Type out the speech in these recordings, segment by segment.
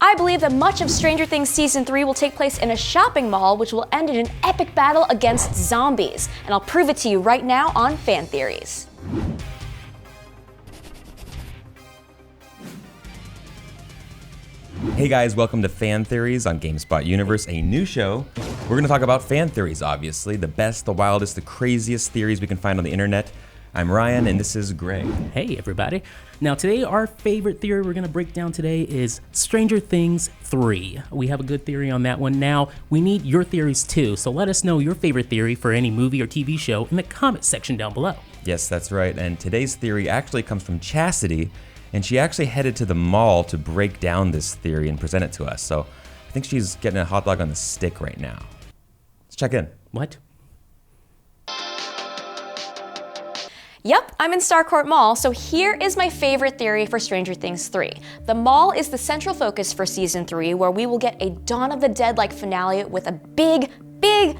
I believe that much of Stranger Things Season 3 will take place in a shopping mall, which will end in an epic battle against zombies. And I'll prove it to you right now on Fan Theories. Hey guys, welcome to Fan Theories on GameSpot Universe, a new show. We're going to talk about fan theories, obviously, the best, the wildest, the craziest theories we can find on the internet. I'm Ryan, and this is Greg. Hey everybody. Now today our favorite theory we're going to break down today is Stranger Things 3. We have a good theory on that one. Now we need your theories too, so let us know your favorite theory for any movie or TV show in the comment section down below. Yes, that's right, and today's theory actually comes from Chastity, and she actually headed to the mall to break down this theory and present it to us. So I think she's getting a hot dog on the stick right now. Let's check in. What? Yep, I'm in Starcourt Mall, so here is my favorite theory for Stranger Things 3. The mall is the central focus for Season 3, where we will get a Dawn of the Dead-like finale with a big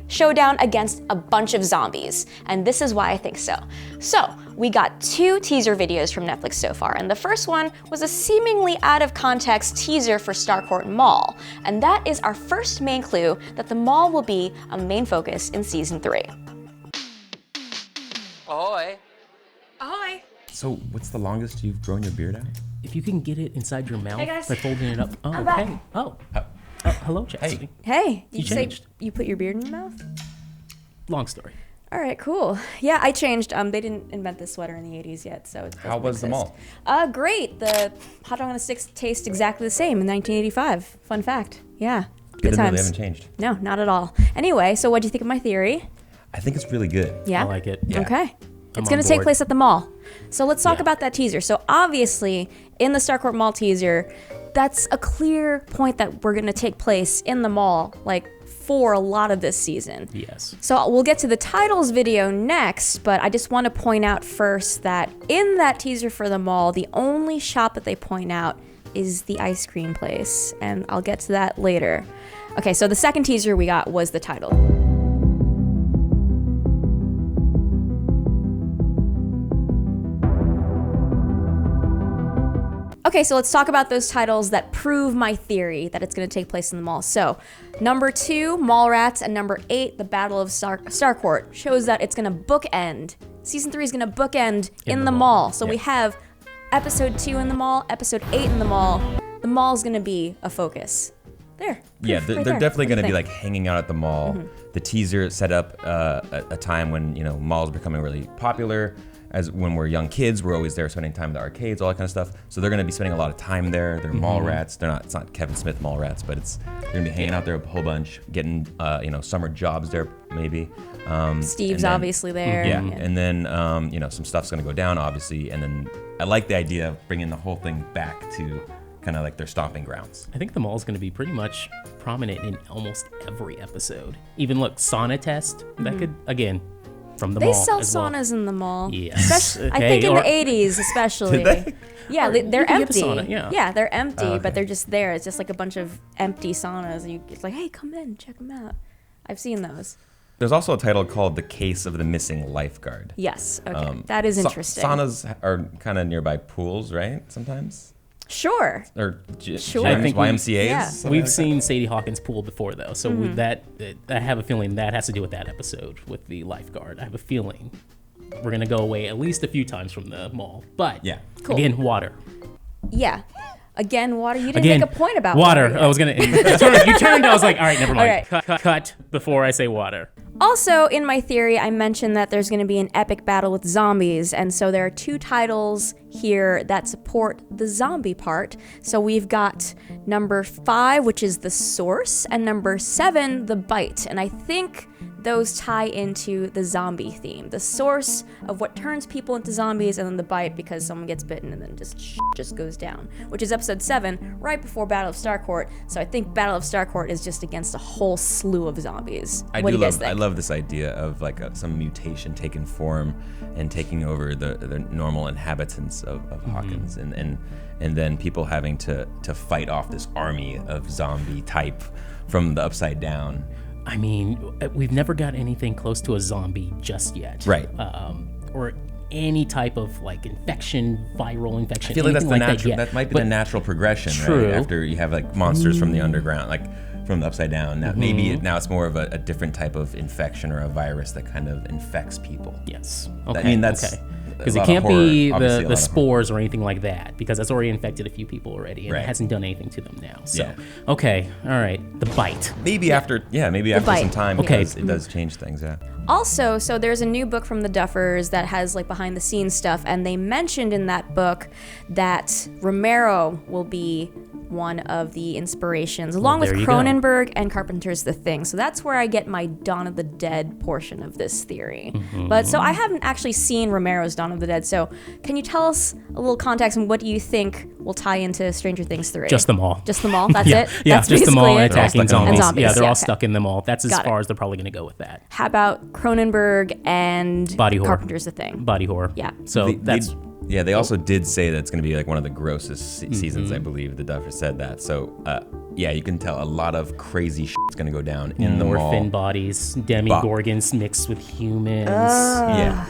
showdown against a bunch of zombies. And this is why I think so. So, we got 2 teaser videos from Netflix so far, and the first one was a seemingly out-of-context teaser for Starcourt Mall. And that is our first main clue that the mall will be a main focus in Season 3. Ahoy! Ahoy! So what's the longest you've grown your beard out? If you can get it inside your mouth Hey, guys. by folding it up. Oh, I'm back. hey. Oh. Hello, Chastity. Hey, did You you say changed. you put your beard in your mouth? Long story. All right, cool. Yeah, I changed. They didn't invent this sweater in the 80s yet, so it doesn't How was the exist. mall? Great. The hot dog on a stick tastes exactly the same in 1985. Fun fact. Yeah. Good to know times. they haven't changed. No, not at all. Anyway, so what do you think of my theory? I think it's really good. Yeah. I like it. Yeah. Okay. I'm It's going on to take board. place at the mall. So let's talk Yeah. about that teaser. So obviously, in the Starcourt Mall teaser, that's a clear point that we're going to take place in the mall, like, for a lot of this season. Yes. So we'll get to the titles video next, but I just want to point out first that in that teaser for the mall, the only shop that they point out is the ice cream place, and I'll get to that later. Okay, so the second teaser we got was the title. Okay, so let's talk about those titles that prove my theory that it's going to take place in the mall. So, number 2, Mallrats, and number 8, The Battle of Starcourt, shows that it's going to bookend. Season 3 is going to bookend in the mall. So we have episode 2 in the mall, episode 8 in the mall. The mall's going to be a focus. There. Yeah, proof they're right there. definitely What do going to you be think? like hanging out at the mall. The teaser set up a time when, you know, malls are becoming really popular. As when we're young kids, we're always there spending time at the arcades, all that kind of stuff. So they're going to be spending a lot of time there. They're mall rats. It's not Kevin Smith mall rats, but they're going to be hanging out there a whole bunch, getting summer jobs there maybe. Steve's and then- obviously there. Yeah, and then some stuff's going to go down obviously, and then I like the idea of bringing the whole thing back to kind of like their stomping grounds. I think the mall is going to be pretty much prominent in almost every episode. Even look, sauna test. That could, again, from the They mall sell as well. saunas in the mall. Yes. I think in Or- the 80s especially. they? Yeah, Or they're you can get a empty. sauna, yeah. they're empty, Oh, okay. but they're just there. It's just like a bunch of empty saunas. And it's like, hey, come in, check them out. I've seen those. There's also a title called The Case of the Missing Lifeguard. Yes, okay. That is interesting. Saunas are kind of nearby pools, right? Sometimes? Sure. Or Sure. I gyms, think YMCA's? yeah. something We've like seen Sadie Hawkins' pool before, though, so I have a feeling that has to do with that episode with the lifeguard. I have a feeling we're gonna go away at least a few times from the mall. But Yeah. Cool. again, water. Yeah. Again, water. You didn't Again, make a point about water. yet. I was gonna. You turned. I was like, all right, never mind. All right. Cut before I say water. Also, in my theory, I mentioned that there's going to be an epic battle with zombies, and so there are 2 titles here that support the zombie part. So we've got number 5, which is The Source, and number 7, The Bite. And I think those tie into the zombie theme. The source of what turns people into zombies, and then the bite because someone gets bitten and then just goes down, which is episode 7, right before Battle of Starcourt. So I think Battle of Starcourt is just against a whole slew of zombies. What do you guys think? I love this idea of like some mutation taking form and taking over the normal inhabitants of Hawkins, and then people having to fight off this army of zombie type from the upside down. I mean, we've never got anything close to a zombie just yet. Right. Or any type of like infection, viral infection. I feel like that's anything the natural. yet. That might be But the natural progression, True. right? After you have like monsters from the underground, like from the upside down. Now maybe now it's more of a different type of infection or a virus that kind of infects people. Yes. Okay. I mean, that's okay. a Because it lot of can't horror, be obviously a the lot of spores or anything like that, because that's already infected a few people already, and Right. it hasn't done anything to them now. So, Yeah. okay, all right, the bite. Maybe after bite. some time, Okay. because it does change things. Yeah. Also, so there's a new book from the Duffers that has like behind the scenes stuff, and they mentioned in that book that Romero will be one of the inspirations, along there with you go. Cronenberg and Carpenter's The Thing. So that's where I get my Dawn of the Dead portion of this theory. But so I haven't actually seen Romero's Dawn of the Dead. So can you tell us a little context and what do you think will tie into Stranger Things 3? Just them all. Just them all? That's yeah, it? yeah, That's just them all basically it? attacking They're all stuck in zombies. them. zombies, Yeah, they're yeah, all okay. stuck in them all. That's as Got it. far as they're probably going to go with that. How about Cronenberg and Body horror. Carpenter's The Thing? Body horror. Yeah. So that's They also did say that it's going to be like one of the grossest seasons, I believe. The Duffers said that. So, yeah, you can tell a lot of crazy shit's going to go down in the more mall. fin bodies, demigorgons mixed with humans. Yeah.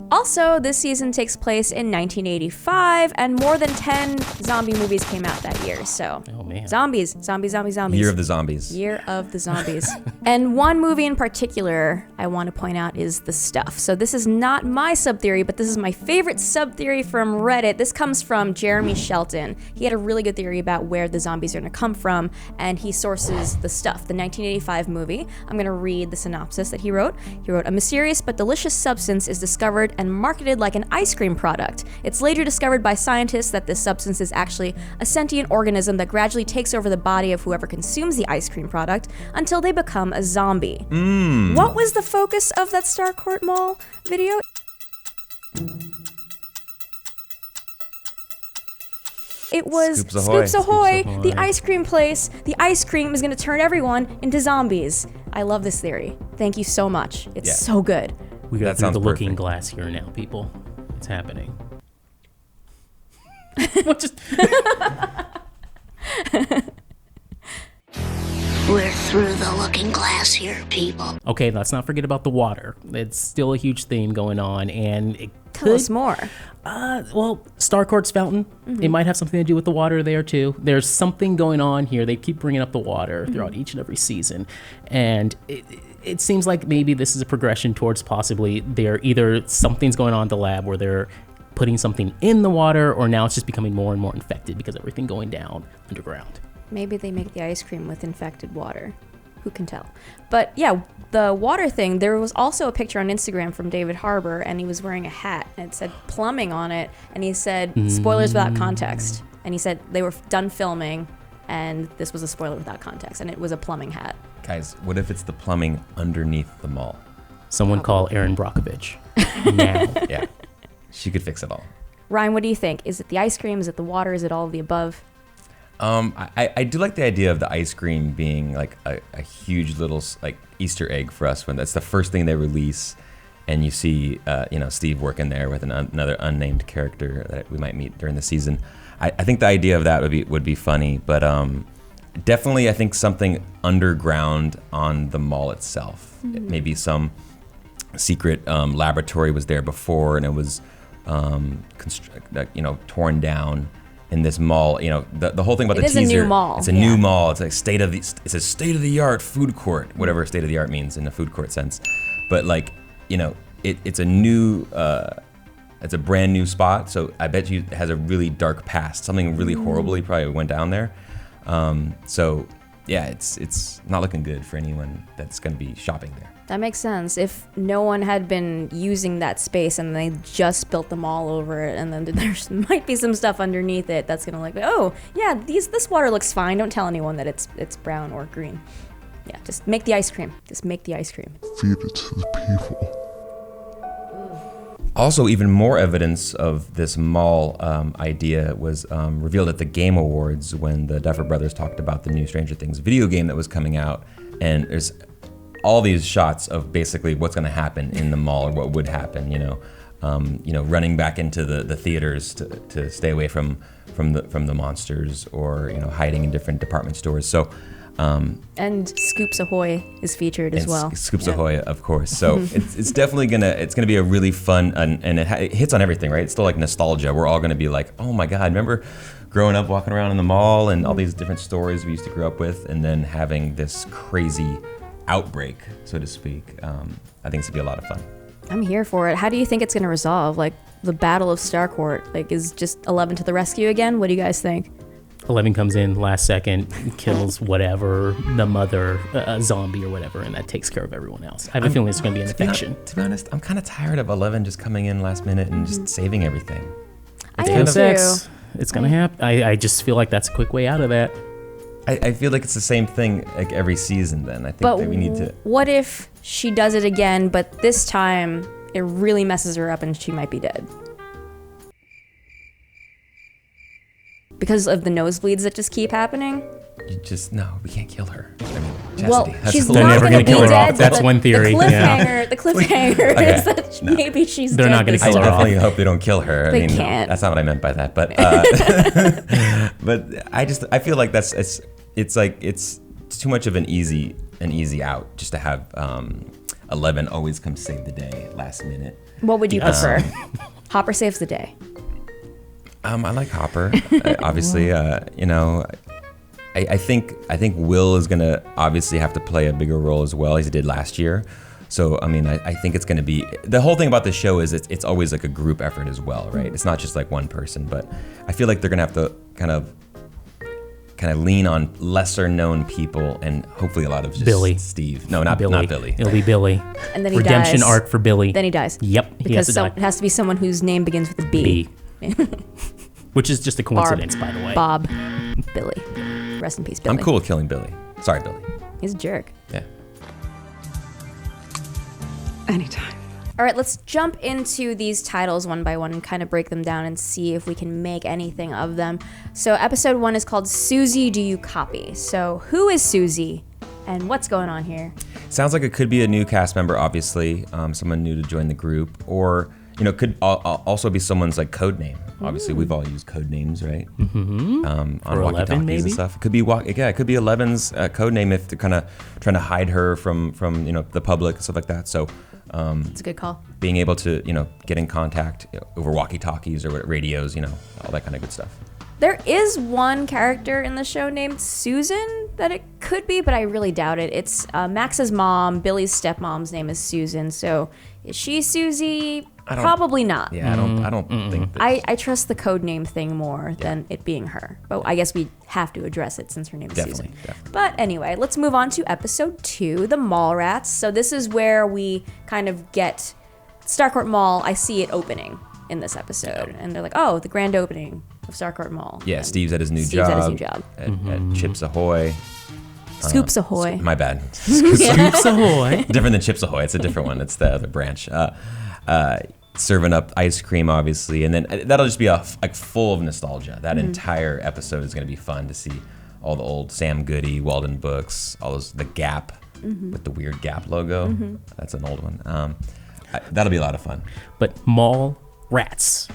Also, this season takes place in 1985, and more than 10 zombie movies came out that year. So, Oh, man. zombies. Year of the Zombies. Year of the Zombies. And one movie in particular I want to point out is The Stuff. So this is not my sub-theory, but this is my favorite sub-theory from Reddit. This comes from Jeremy Shelton. He had a really good theory about where the zombies are going to come from, and he sources The Stuff, the 1985 movie. I'm going to read the synopsis that he wrote. He wrote, "A mysterious but delicious substance is discovered and marketed like an ice cream product. It's later discovered by scientists that this substance is actually a sentient organism that gradually takes over the body of whoever consumes the ice cream product until they become a zombie." What was the focus of that Starcourt Mall video? It was Scoops Ahoy. Scoops Ahoy, Scoops Ahoy. the ice cream place. The ice cream is going to turn everyone into zombies. I love this theory. Thank you so much. It's Yeah. so good. We got That through sounds the looking perfect. glass here now, people. It's happening. What just... We're through the looking glass here, people. Okay, let's not forget about the water. It's still a huge theme going on, and it Tell us more. well, Starcourt's fountain. It might have something to do with the water there too. There's something going on here. They keep bringing up the water throughout each and every season, and it seems like maybe this is a progression towards possibly they're either something's going on in the lab where they're putting something in the water, or now it's just becoming more and more infected because everything going down underground. Maybe they make the ice cream with infected water. Who can tell? But yeah, the water thing, there was also a picture on Instagram from David Harbour, and he was wearing a hat, and it said plumbing on it, and he said, spoilers without context. And he said they were done filming, and this was a spoiler without context, and it was a plumbing hat. Guys, what if it's the plumbing underneath the mall? Someone call Erin Brockovich now. Yeah. She could fix it all. Ryan, what do you think? Is it the ice cream? Is it the water? Is it all of the above? I do like the idea of the ice cream being like a huge little like Easter egg for us when that's the first thing they release, and you see Steve working there with another unnamed character that we might meet during the season. I think the idea of that would be funny, but definitely I think something underground on the mall itself. Maybe some secret laboratory was there before, and it was torn down. In this mall, the whole thing about It the is a teaser. new mall, It's a yeah. new mall. It's like it's a state of the art food court, whatever state of the art means in a food court sense. But it's a new, it's a brand new spot. So I bet you it has a really dark past. Something really horribly probably went down there. So yeah, it's not looking good for anyone that's going to be shopping there. That makes sense. If no one had been using that space and they just built the mall over it, and then there might be some stuff underneath it that's gonna oh yeah, this water looks fine. Don't tell anyone that it's brown or green. Yeah, just make the ice cream. Just make the ice cream. Feed it to the people. Also, even more evidence of this mall idea was revealed at the Game Awards when the Duffer Brothers talked about the new Stranger Things video game that was coming out, and there's all these shots of basically what's going to happen in the mall or what would happen, running back into the theaters to stay away from the monsters, or hiding in different department stores. So And Scoops Ahoy is featured as well. Scoops Ahoy, of course. So it's definitely gonna be a really fun, and it hits on everything, right? It's still like nostalgia. We're all gonna be like, oh my God, remember growing up walking around in the mall and all these different stories we used to grow up with, and then having this crazy outbreak, so to speak. I think it's gonna be a lot of fun. I'm here for it. How do you think it's gonna resolve? Like the Battle of Starcourt, like is just 11 to the rescue again? What do you guys think? 11 comes in last second, kills whatever, the mother, zombie or whatever, and that takes care of everyone else. I have a feeling it's going to be an infection. To be honest, I'm kind of tired of 11 just coming in last minute and just saving everything. I Day am of too. sex. It's going to happen. I just feel like that's a quick way out of that. I feel like it's the same thing like every season then. I think But that we need to... what if she does it again, but this time it really messes her up and she might be dead? Because of the nosebleeds that just keep happening? No, we can't kill her. I mean, Chastity. Well, that's she's the They're not never going to gonna kill be her off. dead. That's but one theory, yeah. The cliffhanger is that maybe she's They're dead. not gonna this kill her time. off. definitely hope they don't kill her. They can't. That's not what I meant by that. But but I feel like it's too much of an easy out just to have 11 always come save the day last minute. What would you prefer? Hopper saves the day. I like Hopper. Obviously, I think Will is gonna obviously have to play a bigger role as well as he did last year. So I mean, I think it's gonna be the whole thing about the show is it's always like a group effort as well, right? It's not just like one person, but I feel like they're gonna have to kind of lean on lesser known people and hopefully a lot of just Billy. Steve. No, not Billy. Billy. It'll be Billy. And then he Redemption dies. arc for Billy. Then he dies. Yep. He has Because to it die. has to be someone whose name begins with a B. B. Which is just a coincidence, by the way. Bob. Billy. Rest in peace, Billy. I'm cool with killing Billy. Sorry, Billy. He's a jerk. Yeah. Anytime. All right, let's jump into these titles one by one and kind of break them down and see if we can make anything of them. So episode 1 is called Susie, Do You Copy? So who is Susie and what's going on here? Sounds like it could be a new cast member, obviously, someone new to join the group, or could also be someone's like code name. Obviously, we've all used code names, right? Mm-hmm. On Or 11 walkie-talkies maybe? and stuff. It could be it could be 11's code name if they're kind of trying to hide her from the public and stuff like that. So It's a good call. being able to get in contact over walkie-talkies or radios, all that kind of good stuff. There is one character in the show named Susan that it could be, but I really doubt it. It's Max's mom. Billy's stepmom's name is Susan. So is she Susie? Probably not. Yeah, I don't think that. I trust the code name thing more than it being her. But I guess we have to address it since her name is Susan. Definitely. But anyway, let's move on to episode 2, the Mall Rats. So this is where we kind of get Starcourt Mall. I see it opening in this episode. And they're like, oh, the grand opening of Starcourt Mall. Yeah, And Steve's at his new Steve's job. at his new job. At Chips Ahoy. Scoops Ahoy. My bad. Scoops Ahoy. Different than Chips Ahoy. It's a different one. It's the other branch. Serving up ice cream, obviously, and then that'll just be full of nostalgia. That entire episode is going to be fun to see all the old Sam Goody, Walden Books, all those the Gap with the weird Gap logo. That's an old one. That'll be a lot of fun. But mall rats.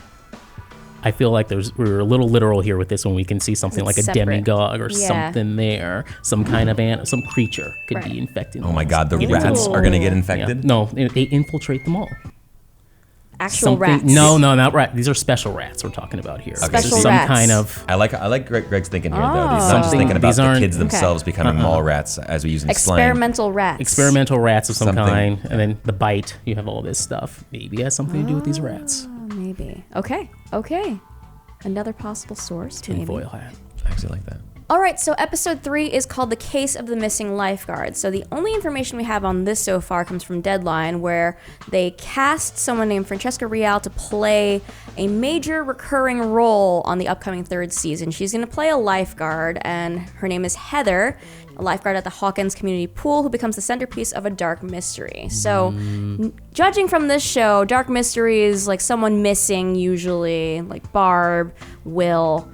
I feel like we're a little literal here with this one. We can see something like a Separate. demigod or Yeah. something there. Some kind of some creature could be infected. Oh my God, the Maybe rats it's are going to get Yeah. infected. No, they infiltrate the mall. Actual Something- rats. No, not rat. These are special rats we're talking about here. Okay. This is Special some rats. kind of I like Greg's thinking here though. He's not just Something- thinking about these the aren't- kids Okay. themselves becoming mall rats, as we use in slang. Experimental rats. experimental rats of some Something- kind, and then the bite. You have all this stuff. Maybe it has something to do with these rats. Oh, maybe. Okay. Another possible source. maybe. Tinfoil hat. I actually like that. All right, so episode 3 is called The Case of the Missing Lifeguard. So the only information we have on this so far comes from Deadline, where they cast someone named Francesca Real to play a major recurring role on the upcoming 3rd season. She's going to play a lifeguard, and her name is Heather, a lifeguard at the Hawkins Community Pool who becomes the centerpiece of a dark mystery. So judging from this show, dark mystery is like someone missing usually, like Barb, Will.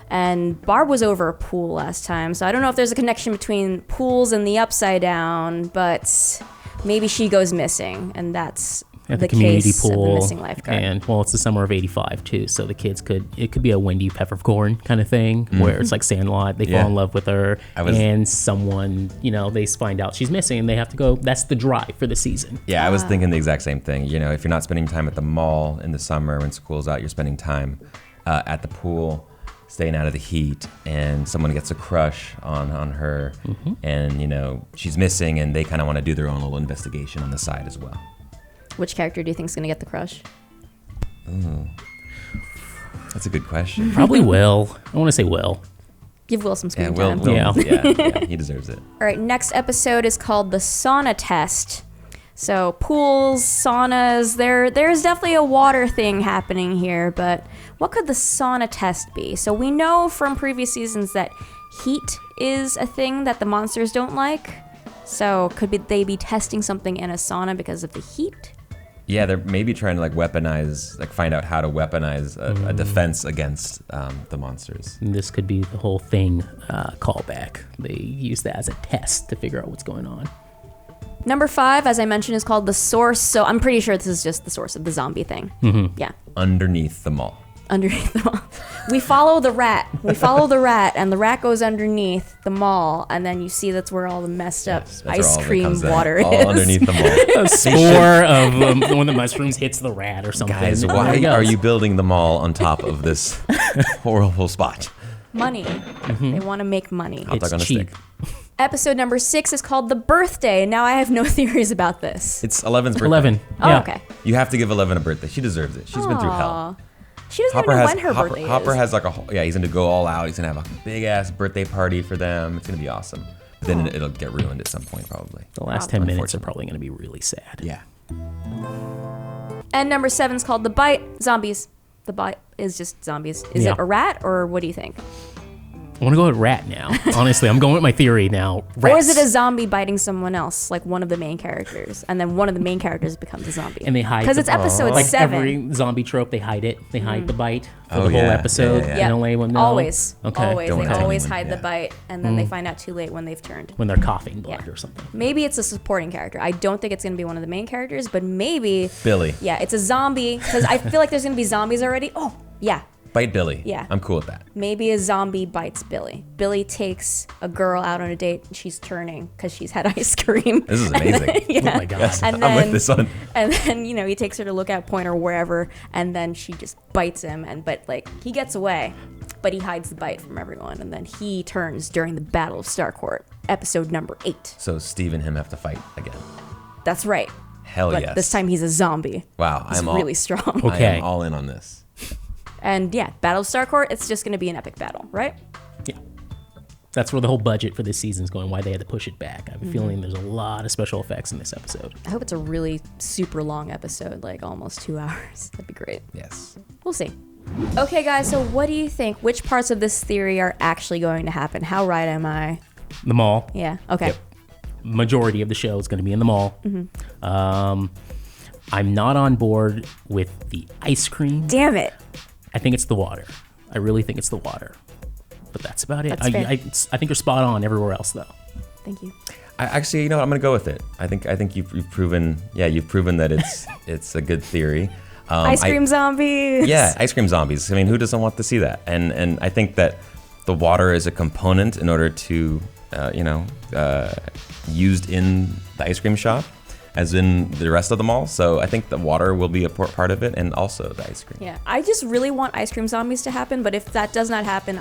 And Barb was over a pool last time, so I don't know if there's a connection between pools and the Upside Down, but maybe she goes missing, and that's at the community case of the pool. missing lifeguard. And well, it's the summer of '85 too, so the kids it could be a Wendy Peppercorn kind of thing where it's like Sandlot. They fall in love with her, and someone, they find out she's missing, and they have to go. That's the drive for the season. Yeah, I was thinking the exact same thing. If you're not spending time at the mall in the summer when school's out, you're spending time at the pool, staying out of the heat, and someone gets a crush on her, and she's missing, and they kind of want to do their own little investigation on the side as well. Which character do you think is going to get the crush? Ooh, that's a good question. Probably Will. I want to say Will. Give Will some screen Will, time. yeah, he deserves it. All right, next episode is called the sauna test. So pools, saunas, there's definitely a water thing happening here, but what could the sauna test be? So we know from previous seasons that heat is a thing that the monsters don't like. So they be testing something in a sauna because of the heat? Yeah, they're maybe trying to find out how to weaponize a defense against the monsters. And this could be the whole thing callback. They use that as a test to figure out what's going on. Number 5, as I mentioned, is called the source. So I'm pretty sure this is just the source of the zombie thing. Mm-hmm. Yeah. Underneath the mall. Underneath the mall. We follow the rat, and the rat goes underneath the mall, and then you see that's where all the messed up ice cream water is. All underneath the mall. A spore of one of the mushrooms hits the rat or something. Guys, why are you building the mall on top of this horrible spot? Money. They want to make money. Hot dog on a cheap. stick. Episode number 6 is called The Birthday. Now I have no theories about this. It's 11's birthday. 11. Oh, Yeah. okay. You have to give 11 a birthday. She deserves it. She's been through hell. She doesn't even know when her birthday is. Hopper has he's going to go all out. He's going to have a big ass birthday party for them. It's going to be awesome. But then it'll get ruined at some point probably. The last 10 minutes are probably going to be really sad. Yeah. And number 7 is called The Bite. Zombies. The Bite is just zombies. Is it a rat, or what do you think? I want to go with rat now. Honestly, I'm going with my theory now. Rats. Or is it a zombie biting someone else, like one of the main characters, and then one of the main characters becomes a zombie? And they hide. Because it's episode like 7. Every zombie trope, they hide it. They hide the bite for the whole yeah. episode. Yeah. They don't let anyone know. Always. Okay. Always. Don't They tell always anyone, hide the yeah. bite, and then they find out too late when they've turned. When they're coughing blood Yeah. or something. Maybe it's a supporting character. I don't think it's going to be one of the main characters, but maybe... Billy. Yeah, it's a zombie, because I feel like there's going to be zombies already. Oh, yeah. Bite Billy. Yeah. I'm cool with that. Maybe a zombie bites Billy. Billy takes a girl out on a date, and she's turning because she's had ice cream. This is amazing. Yeah. Oh my gosh. And I'm then, with this one. And then, he takes her to Lookout Point or wherever, and then she just bites him, but he gets away, but he hides the bite from everyone, and then he turns during the Battle of Starcourt, episode number 8. So Steve and him have to fight again. That's right. Hell But yes. this time he's a zombie. Wow. He's really strong. I Okay. am all in on this. And yeah, Battle of Starcourt, it's just going to be an epic battle, right? Yeah. That's where the whole budget for this season's going, why they had to push it back. I have a feeling there's a lot of special effects in this episode. I hope it's a really super long episode, like almost 2 hours. That'd be great. Yes. We'll see. Okay, guys, so what do you think? Which parts of this theory are actually going to happen? How right am I? The mall. Yeah, okay. Yep. Majority of the show is going to be in the mall. I'm not on board with the ice cream. Damn it. I think it's the water. I really think it's the water. But that's about it. That's fair. I think you're spot on everywhere else, though. Thank you. Actually, you know what? I'm going to go with it. I think you've proven that it's a good theory. Ice cream zombies. Yeah, ice cream zombies. I mean, who doesn't want to see that? And I think that the water is a component in order to, used in the ice cream shop, as in the rest of the mall. So I think the water will be a part of it, and also the ice cream. Yeah, I just really want ice cream zombies to happen, but if that does not happen,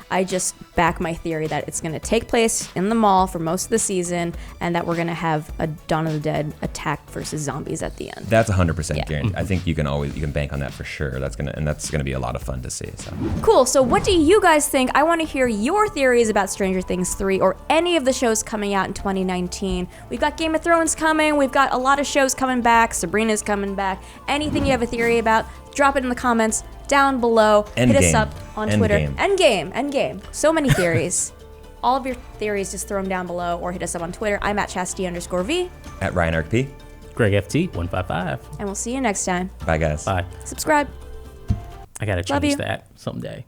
I just back my theory that it's going to take place in the mall for most of the season, and that we're going to have a Dawn of the Dead attack versus zombies at the end. That's 100% Yeah. guaranteed. I think you can bank on that for sure. That's gonna be a lot of fun to see. So. Cool, so what do you guys think? I want to hear your theories about Stranger Things 3 or any of the shows coming out in 2019. We've got Game of Thrones coming, we've got a lot of shows coming back, Sabrina's coming back. Anything you have a theory about, drop it in the comments down below. Hit us up on Twitter. Endgame. So many theories. All of your theories, just throw them down below or hit us up on Twitter. I'm at Chastity_V. At Ryan RP. Greg FT 155. And we'll see you next time. Bye, guys. Bye. Subscribe. I gotta Love you. change that someday.